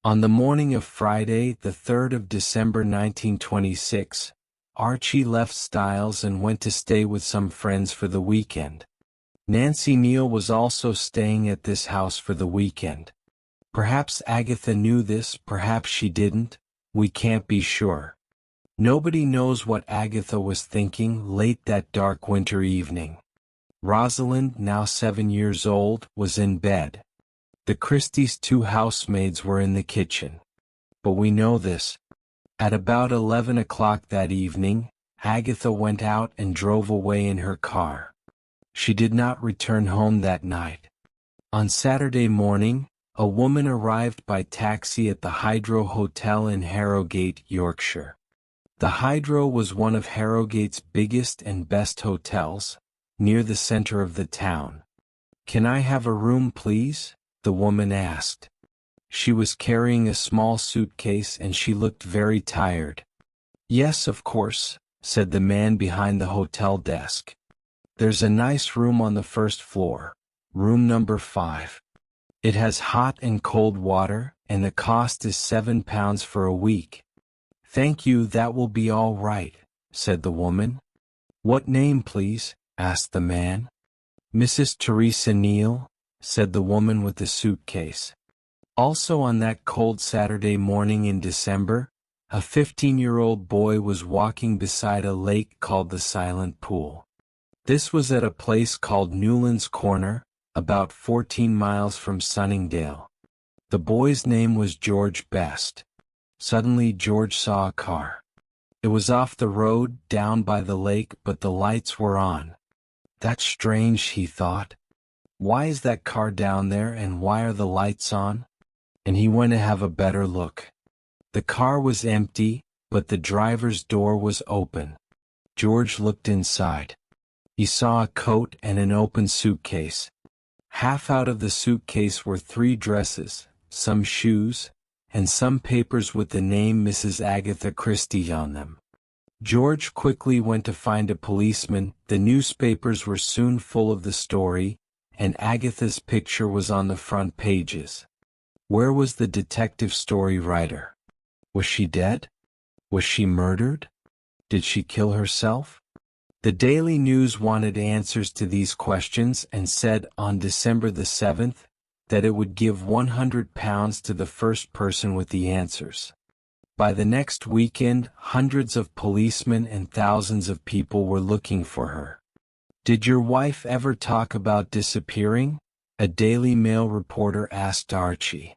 On the morning of Friday, the 3rd of December 1926, Archie left Styles and went to stay with some friends for the weekend. Nancy Neal was also staying at this house for the weekend. Perhaps Agatha knew this, perhaps she didn't, we can't be sure. Nobody knows what Agatha was thinking late that dark winter evening. Rosalind, now 7 years old, was in bed. The Christies' 2 housemaids were in the kitchen. But we know this. At about 11 o'clock that evening, Agatha went out and drove away in her car. She did not return home that night. On Saturday morning, a woman arrived by taxi at the Hydro Hotel in Harrogate, Yorkshire. The Hydro was one of Harrogate's biggest and best hotels, near the center of the town. "Can I have a room, please?" the woman asked. She was carrying a small suitcase and she looked very tired. "Yes, of course," said the man behind the hotel desk. "There's a nice room on the first floor, room number 5. It has hot and cold water, and the cost is £7 for a week." "Thank you, that will be all right," said the woman. "What name, please?" asked the man. "Mrs. Teresa Neal," said the woman with the suitcase. Also on that cold Saturday morning in December, a 15-year-old boy was walking beside a lake called the Silent Pool. This was at a place called Newlands Corner, about 14 miles from Sunningdale. The boy's name was George Best. Suddenly George saw a car. It was off the road, down by the lake, but the lights were on. "That's strange," he thought. "Why is that car down there and why are the lights on?" And he went to have a better look. The car was empty, but the driver's door was open. George looked inside. He saw a coat and an open suitcase. Half out of the suitcase were 3 dresses, some shoes, and some papers with the name Mrs. Agatha Christie on them. George quickly went to find a policeman. The newspapers were soon full of the story, and Agatha's picture was on the front pages. Where was the detective story writer? Was she dead? Was she murdered? Did she kill herself? The Daily News wanted answers to these questions and said on December the 7th that it would give £100 to the first person with the answers. By the next weekend, hundreds of policemen and thousands of people were looking for her. "Did your wife ever talk about disappearing?" a Daily Mail reporter asked Archie.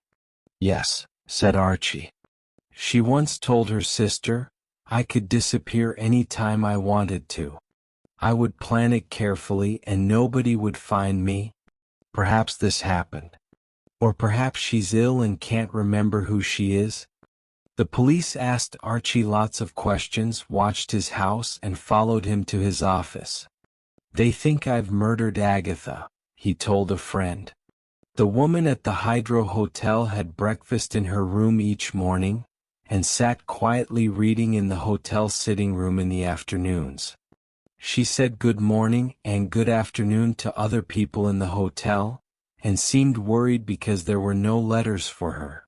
"Yes," said Archie. "She once told her sister, 'I could disappear any time I wanted to. I would plan it carefully and nobody would find me.' Perhaps this happened. Or perhaps she's ill and can't remember who she is." The police asked Archie lots of questions, watched his house, and followed him to his office. "They think I've murdered Agatha," he told a friend. The woman at the Hydro Hotel had breakfast in her room each morning, and sat quietly reading in the hotel sitting room in the afternoons. She said good morning and good afternoon to other people in the hotel, and seemed worried because there were no letters for her.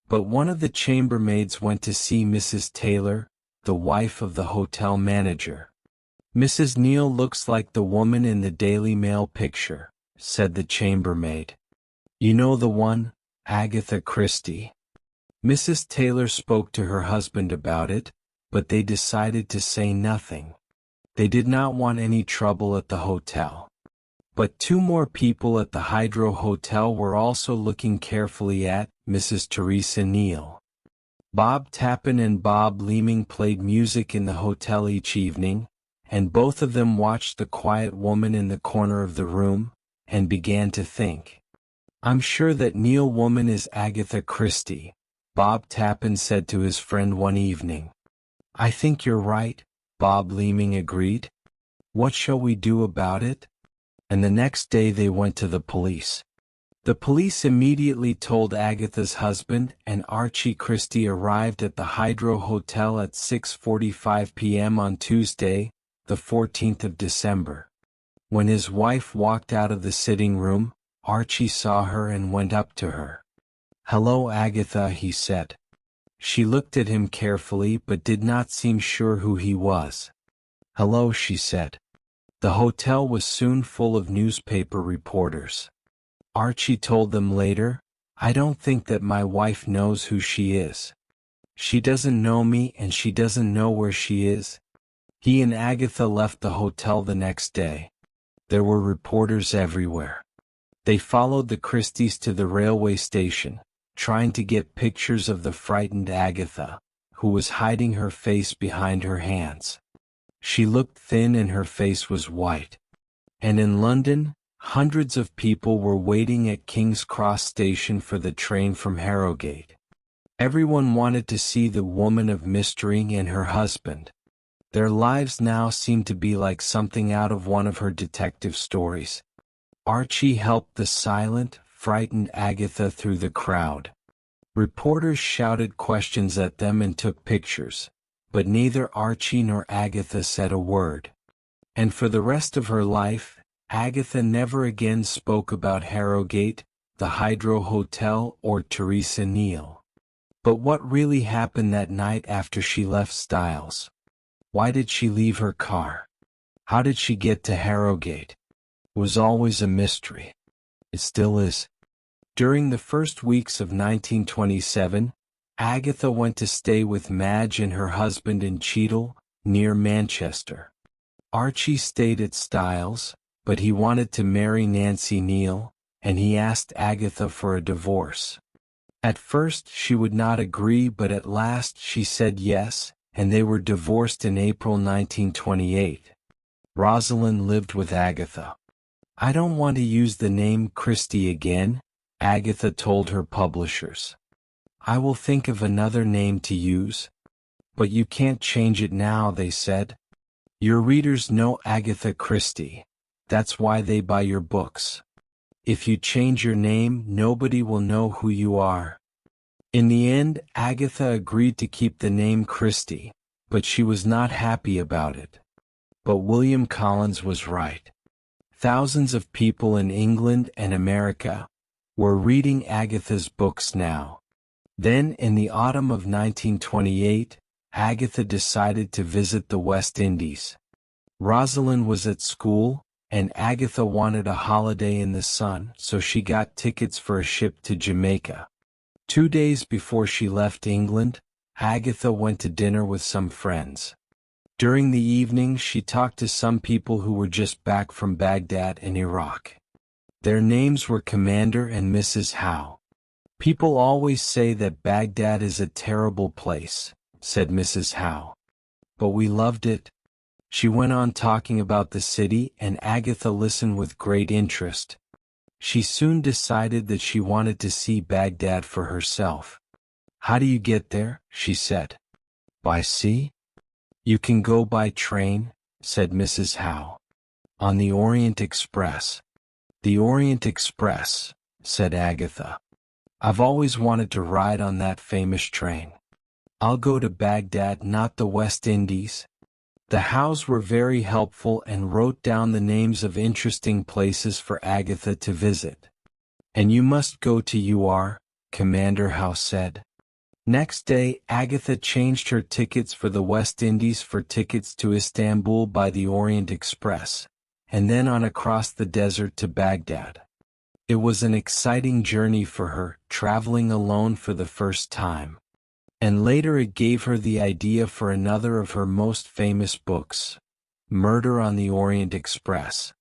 But one of the chambermaids went to see Mrs. Taylor, the wife of the hotel manager. "Mrs. Neal looks like the woman in the Daily Mail picture," said the chambermaid. "You know the one, Agatha Christie." Mrs. Taylor spoke to her husband about it, but they decided to say nothing. They did not want any trouble at the hotel. But 2 more people at the Hydro Hotel were also looking carefully at Mrs. Teresa Neal. Bob Tappan and Bob Leeming played music in the hotel each evening, and both of them watched the quiet woman in the corner of the room, and began to think. "I'm sure that Neal woman is Agatha Christie," Bob Tappan said to his friend one evening. "I think you're right," Bob Leeming agreed. "What shall we do about it?" And the next day they went to the police. The police immediately told Agatha's husband, and Archie Christie arrived at the Hydro Hotel at 6:45 p.m. on Tuesday, the 14th of December. When his wife walked out of the sitting room, Archie saw her and went up to her. "Hello, Agatha," he said. She looked at him carefully but did not seem sure who he was. "Hello," she said. The hotel was soon full of newspaper reporters. Archie told them later, "I don't think that my wife knows who she is. She doesn't know me and she doesn't know where she is." He and Agatha left the hotel the next day. There were reporters everywhere. They followed the Christies to the railway station, trying to get pictures of the frightened Agatha, who was hiding her face behind her hands. She looked thin and her face was white. And in London, hundreds of people were waiting at King's Cross station for the train from Harrogate. Everyone wanted to see the woman of mystery and her husband. Their lives now seemed to be like something out of one of her detective stories. Archie helped the silent, frightened Agatha through the crowd. Reporters shouted questions at them and took pictures, but neither Archie nor Agatha said a word. And for the rest of her life, Agatha never again spoke about Harrogate, the Hydro Hotel, or Teresa Neal. But what really happened that night after she left Styles? Why did she leave her car? How did she get to Harrogate? Was always a mystery. It still is. During the first weeks of 1927, Agatha went to stay with Madge and her husband in Cheadle, near Manchester. Archie stayed at Styles, but he wanted to marry Nancy Neal, and he asked Agatha for a divorce. At first she would not agree, but at last she said yes, and they were divorced in April 1928. Rosalind lived with Agatha. "I don't want to use the name Christie again," Agatha told her publishers. "I will think of another name to use." "But you can't change it now," they said. "Your readers know Agatha Christie. That's why they buy your books. If you change your name, nobody will know who you are." In the end, Agatha agreed to keep the name Christie, but she was not happy about it. But William Collins was right. Thousands of people in England and America were reading Agatha's books now. Then, in the autumn of 1928, Agatha decided to visit the West Indies. Rosalind was at school, and Agatha wanted a holiday in the sun, so she got tickets for a ship to Jamaica. 2 days before she left England, Agatha went to dinner with some friends. During the evening she talked to some people who were just back from Baghdad in Iraq. Their names were Commander and Mrs. Howe. "People always say that Baghdad is a terrible place," said Mrs. Howe. "But we loved it." She went on talking about the city, and Agatha listened with great interest. She soon decided that she wanted to see Baghdad for herself. "How do you get there?" she said. "By sea?" "You can go by train," said Mrs. Howe. "On the Orient Express." "The Orient Express," said Agatha. "I've always wanted to ride on that famous train. I'll go to Baghdad, not the West Indies." The Howes were very helpful and wrote down the names of interesting places for Agatha to visit. "And you must go to UR," Commander Howe said. Next day, Agatha changed her tickets for the West Indies for tickets to Istanbul by the Orient Express, and then on across the desert to Baghdad. It was an exciting journey for her, traveling alone for the first time. And later it gave her the idea for another of her most famous books, Murder on the Orient Express.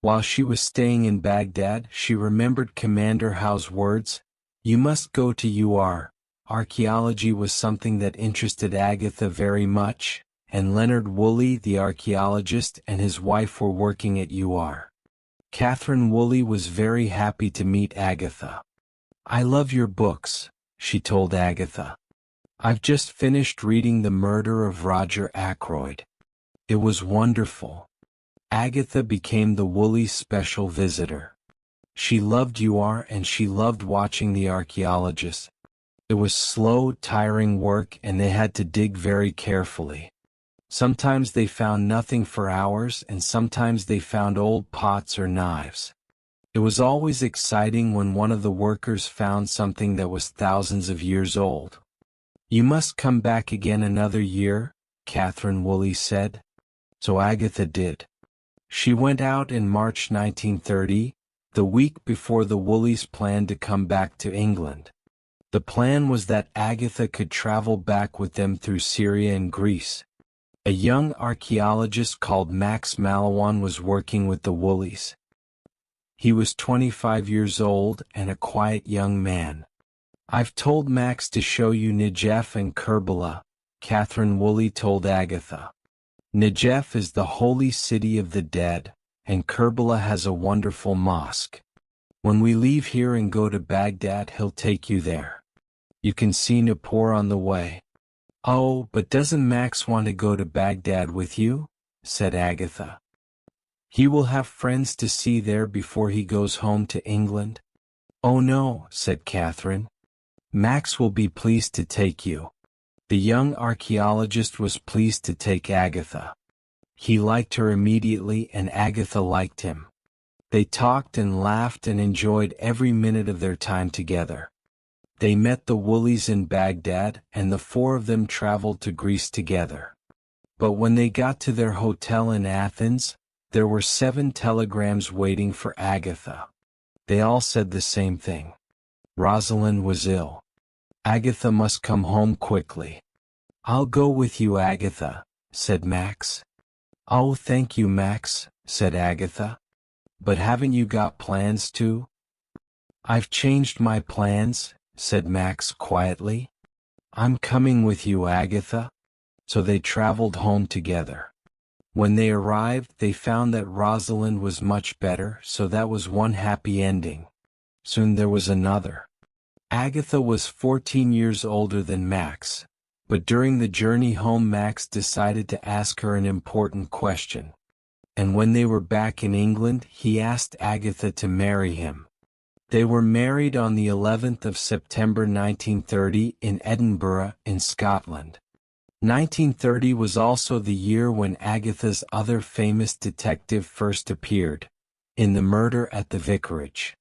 While she was staying in Baghdad, she remembered Commander Howe's words, "You must go to UR." Archaeology was something that interested Agatha very much, and Leonard Woolley, the archaeologist, and his wife were working at UR. Catherine Woolley was very happy to meet Agatha. "I love your books," she told Agatha. "I've just finished reading The Murder of Roger Ackroyd. It was wonderful." Agatha became the Woolley's special visitor. She loved UR and she loved watching the archaeologists. It was slow, tiring work and they had to dig very carefully. Sometimes they found nothing for hours and sometimes they found old pots or knives. It was always exciting when one of the workers found something that was thousands of years old. "You must come back again another year," Catherine Woolley said. So Agatha did. She went out in March 1930, the week before the Woolleys planned to come back to England. The plan was that Agatha could travel back with them through Syria and Greece. A young archaeologist called Max Malawan was working with the Woolleys. He was 25 years old and a quiet young man. "I've told Max to show you Najaf and Kerbala," Catherine Woolley told Agatha. "Najaf is the holy city of the dead, and Kerbala has a wonderful mosque. When we leave here and go to Baghdad, he'll take you there. You can see Nippur on the way." "Oh, but doesn't Max want to go to Baghdad with you?" said Agatha. "He will have friends to see there before he goes home to England." "Oh no," said Catherine. "Max will be pleased to take you." The young archaeologist was pleased to take Agatha. He liked her immediately and Agatha liked him. They talked and laughed and enjoyed every minute of their time together. They met the Woolleys in Baghdad and the four of them traveled to Greece together. But when they got to their hotel in Athens, there were 7 telegrams waiting for Agatha. They all said the same thing. Rosalind was ill. Agatha must come home quickly. "I'll go with you, Agatha," said Max. "Oh, thank you, Max," said Agatha. "But haven't you got plans too?" "I've changed my plans," said Max quietly. "I'm coming with you, Agatha." So they traveled home together. When they arrived, they found that Rosalind was much better, so that was one happy ending. Soon there was another. Agatha was 14 years older than Max, but during the journey home Max decided to ask her an important question. And when they were back in England, he asked Agatha to marry him. They were married on the 11th of September 1930 in Edinburgh, in Scotland. 1930 was also the year when Agatha's other famous detective first appeared, in The Murder at the Vicarage.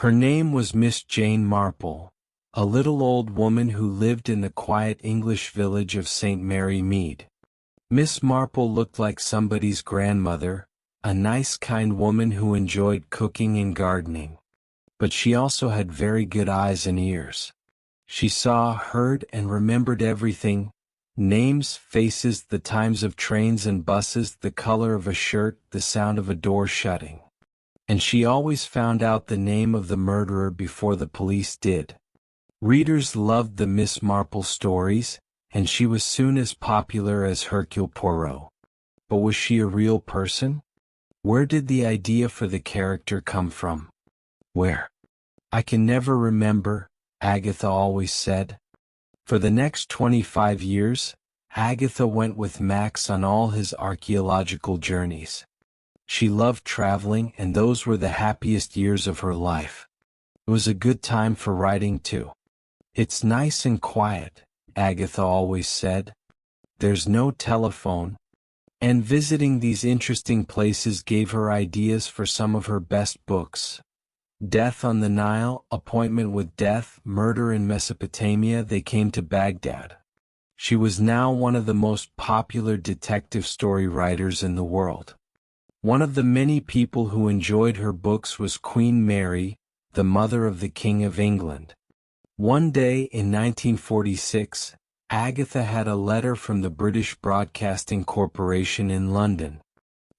Her name was Miss Jane Marple, a little old woman who lived in the quiet English village of St. Mary Mead. Miss Marple looked like somebody's grandmother, a nice kind woman who enjoyed cooking and gardening. But she also had very good eyes and ears. She saw, heard, and remembered everything: names, faces, the times of trains and buses, the color of a shirt, the sound of a door shutting. And she always found out the name of the murderer before the police did. Readers loved the Miss Marple stories, and she was soon as popular as Hercule Poirot. But was she a real person? Where did the idea for the character come from? Where? "I can never remember," Agatha always said. For the next 25 years, Agatha went with Max on all his archaeological journeys. She loved traveling, and those were the happiest years of her life. It was a good time for writing too. "It's nice and quiet," Agatha always said. "There's no telephone." And visiting these interesting places gave her ideas for some of her best books. Death on the Nile, Appointment with Death, Murder in Mesopotamia. They came to Baghdad. She was now one of the most popular detective story writers in the world. One of the many people who enjoyed her books was Queen Mary, the mother of the King of England. One day in 1946, Agatha had a letter from the British Broadcasting Corporation in London.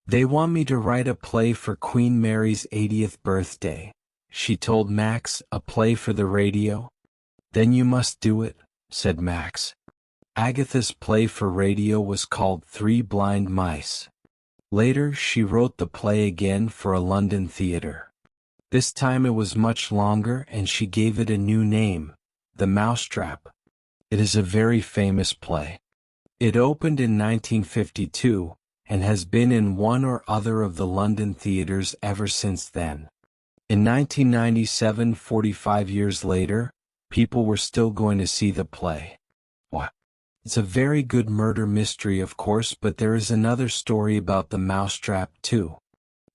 "They want me to write a play for Queen Mary's 80th birthday," she told Max. "A play for the radio?" "Then you must do it," said Max. Agatha's play for radio was called Three Blind Mice. Later she wrote the play again for a London theatre. This time it was much longer and she gave it a new name, The Mousetrap. It is a very famous play. It opened in 1952, and has been in one or other of the London theatres ever since then. In 1997, 45 years later, people were still going to see the play. What? It's a very good murder mystery, of course, but there is another story about the mousetrap too.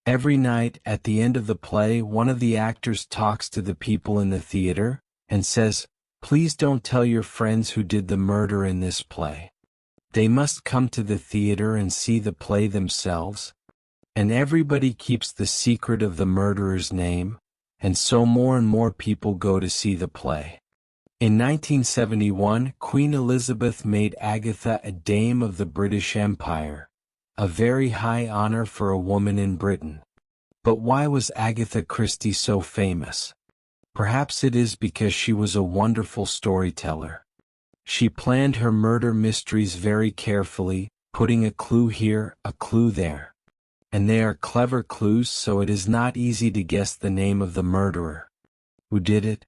Every night, at the end of the play, one of the actors talks to the people in the theater, and says, "Please don't tell your friends who did the murder in this play. They must come to the theater and see the play themselves." And everybody keeps the secret of the murderer's name, and so more and more people go to see the play. In 1971, Queen Elizabeth made Agatha a Dame of the British Empire, a very high honor for a woman in Britain. But why was Agatha Christie so famous? Perhaps it is because she was a wonderful storyteller. She planned her murder mysteries very carefully, putting a clue here, a clue there. And they are clever clues, so it is not easy to guess the name of the murderer. Who did it?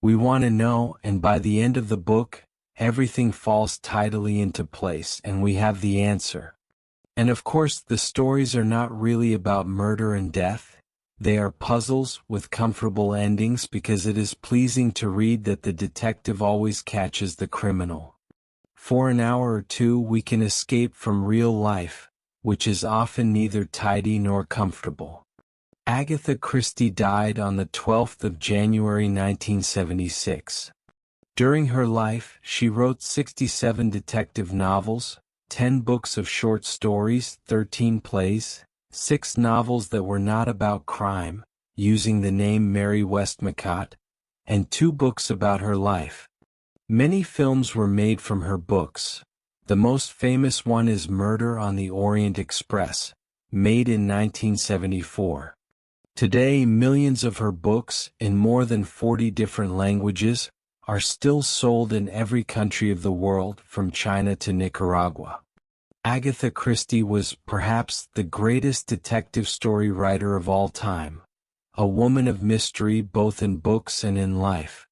We want to know, and by the end of the book, everything falls tidily into place and we have the answer. And of course, the stories are not really about murder and death. They are puzzles with comfortable endings because it is pleasing to read that the detective always catches the criminal. For an hour or two we can escape from real life, which is often neither tidy nor comfortable. Agatha Christie died on the 12th of January 1976. During her life, she wrote 67 detective novels, 10 books of short stories, 13 plays, 6 novels that were not about crime, using the name Mary Westmacott, and 2 books about her life. Many films were made from her books. The most famous one is Murder on the Orient Express, made in 1974. Today, millions of her books, in more than 40 different languages, are still sold in every country of the world, from China to Nicaragua. Agatha Christie was, perhaps, the greatest detective story writer of all time, a woman of mystery both in books and in life.